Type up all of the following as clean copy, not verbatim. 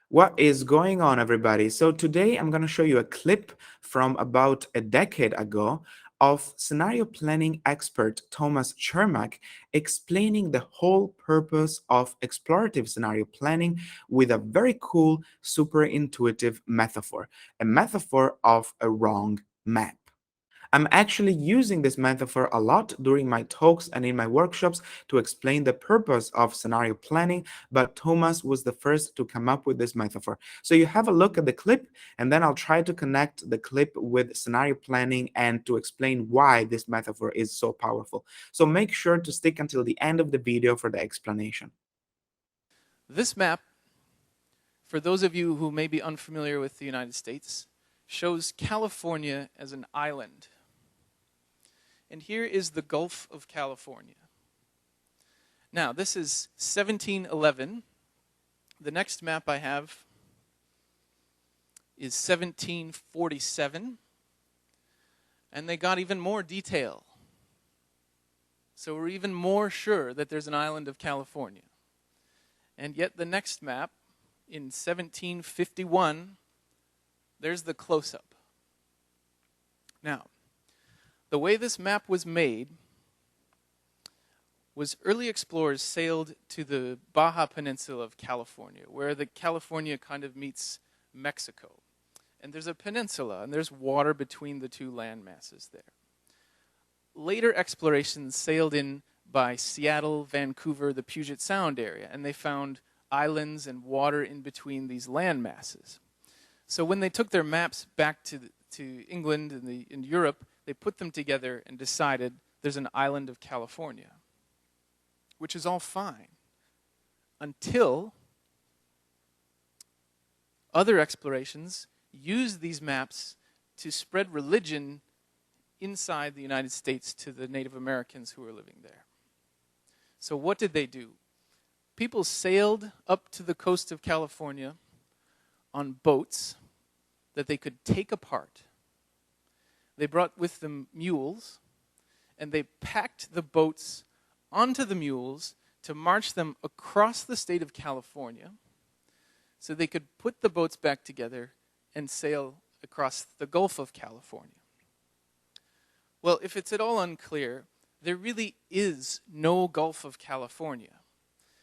What is going on, everybody? So, today I'm going to show you a clip from about a decade ago of scenario planning expert Thomas Chermak explaining the whole purpose of explorative scenario planning with a very cool, super intuitive metaphor, a metaphor of a wrong map. I'm actually using this metaphor a lot during my talks and in my workshops to explain the purpose of scenario planning, but Thomas was the first to come up with this metaphor. So you have a look at the clip, and then I'll try to connect the clip with scenario planning and to explain why this metaphor is so powerful. So make sure to stick until the end of the video for the explanation. This map, for those of you who may be unfamiliar with the United States, shows California as an island. And here is the Gulf of California. Now, this is 1711. The next map I have is 1747. And they got even more detail. So we're even more sure that there's an island of California. And yet the next map, in 1751, there's the close-up. Now, the way this map was made was early explorers sailed to the Baja Peninsula of California, where the California kind of meets Mexico. And there's a peninsula, and there's water between the two land masses there. Later explorations sailed in by Seattle, Vancouver, the Puget Sound area, and they found islands and water in between these land masses. So when they took their maps back to England and Europe, they put them together and decided there's an island of California, which is all fine until other explorations used these maps to spread religion inside the United States to the Native Americans who were living there. So what did they do? People sailed up to the coast of California on boats that they could take apart. They brought with them mules, and they packed the boats onto the mules to march them across the state of California so they could put the boats back together and sail across the Gulf of California. Well, if it's at all unclear, there really is no Gulf of California.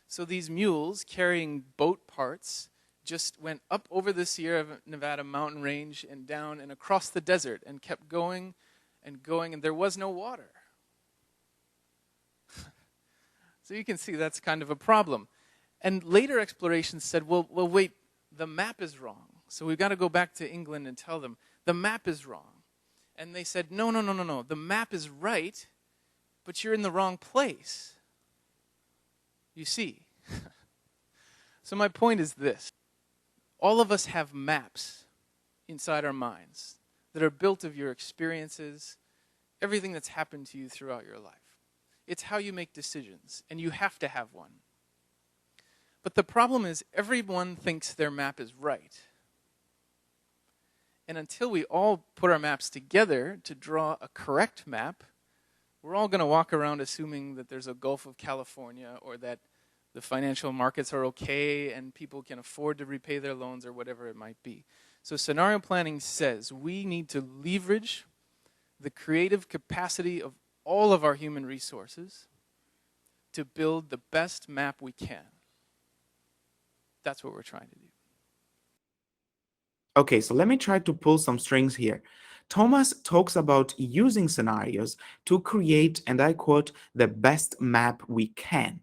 So these mules carrying boat parts just went up over the Sierra Nevada mountain range and down and across the desert and kept going, and there was no water. So you can see that's kind of a problem. And later explorations said, well, wait, the map is wrong. So we've got to go back to England and tell them, the map is wrong. And they said, no, the map is right, but you're in the wrong place. You see. So my point is this. All of us have maps inside our minds that are built of your experiences, everything that's happened to you throughout your life. It's how you make decisions, and you have to have one. But the problem is everyone thinks their map is right. And until we all put our maps together to draw a correct map, we're all going to walk around assuming that there's a Gulf of California or that the financial markets are okay and people can afford to repay their loans or whatever it might be. So scenario planning says we need to leverage the creative capacity of all of our human resources to build the best map we can. That's what we're trying to do. Okay, so let me try to pull some strings here. Thomas talks about using scenarios to create, and I quote, the best map we can.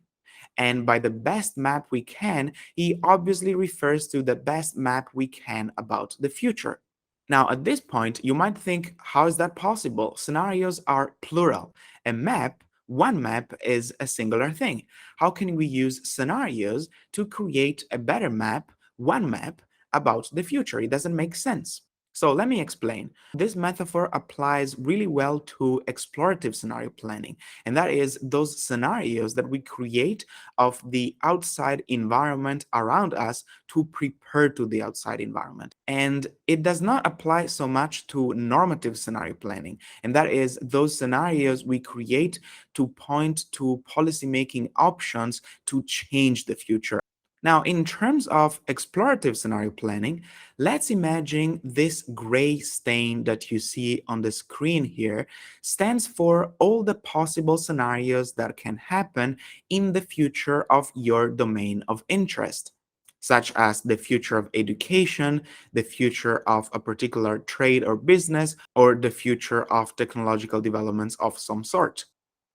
And by the best map we can, he obviously refers to the best map we can about the future. Now, at this point, you might think, how is that possible? Scenarios are plural. A map, one map, is a singular thing. How can we use scenarios to create a better map, one map, about the future? It doesn't make sense. So let me explain. This metaphor applies really well to explorative scenario planning, and that is those scenarios that we create of the outside environment around us to prepare to the outside environment. And it does not apply so much to normative scenario planning, and that is those scenarios we create to point to policymaking options to change the future. Now, in terms of explorative scenario planning, let's imagine this gray stain that you see on the screen here stands for all the possible scenarios that can happen in the future of your domain of interest, such as the future of education, the future of a particular trade or business, or the future of technological developments of some sort.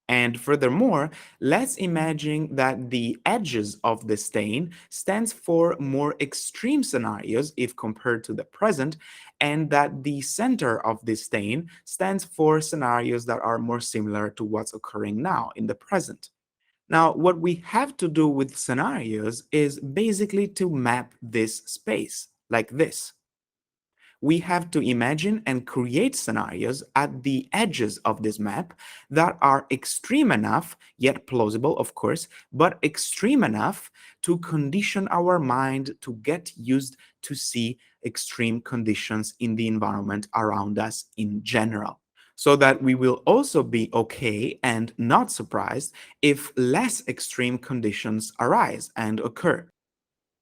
And furthermore, let's imagine that the edges of the stain stands for more extreme scenarios if compared to the present, and that the center of the stain stands for scenarios that are more similar to what's occurring now in the present. Now, what we have to do with scenarios is basically to map this space like this. We have to imagine and create scenarios at the edges of this map that are extreme enough, yet plausible, of course, but extreme enough to condition our mind to get used to see extreme conditions in the environment around us in general, so that we will also be okay and not surprised if less extreme conditions arise and occur.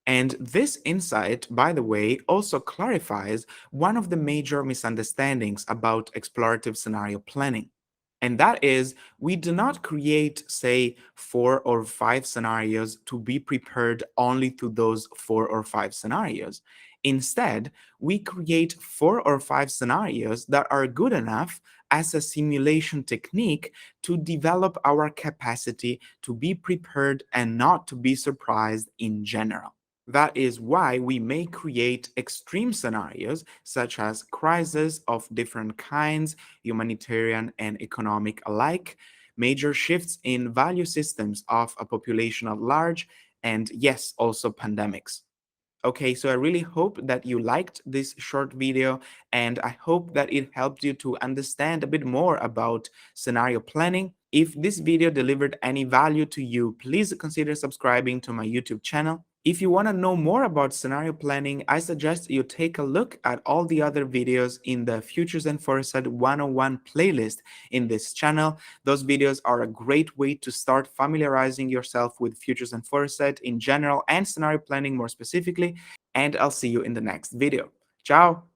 And this insight, by the way, also clarifies one of the major misunderstandings about explorative scenario planning. And that is, we do not create, say, 4 or 5 scenarios to be prepared only to those 4 or 5 scenarios. Instead, we create 4 or 5 scenarios that are good enough as a simulation technique to develop our capacity to be prepared and not to be surprised in general. That is why we may create extreme scenarios such as crises of different kinds, humanitarian and economic alike, major shifts in value systems of a population at large, and yes, also pandemics. Okay, so I really hope that you liked this short video, and I hope that it helped you to understand a bit more about scenario planning. If this video delivered any value to you, please consider subscribing to my YouTube channel. If you want to know more about scenario planning, I suggest you take a look at all the other videos in the Futures and Foresight 101 playlist in this channel. Those videos are a great way to start familiarizing yourself with Futures and Foresight in general and scenario planning more specifically. And I'll see you in the next video. Ciao!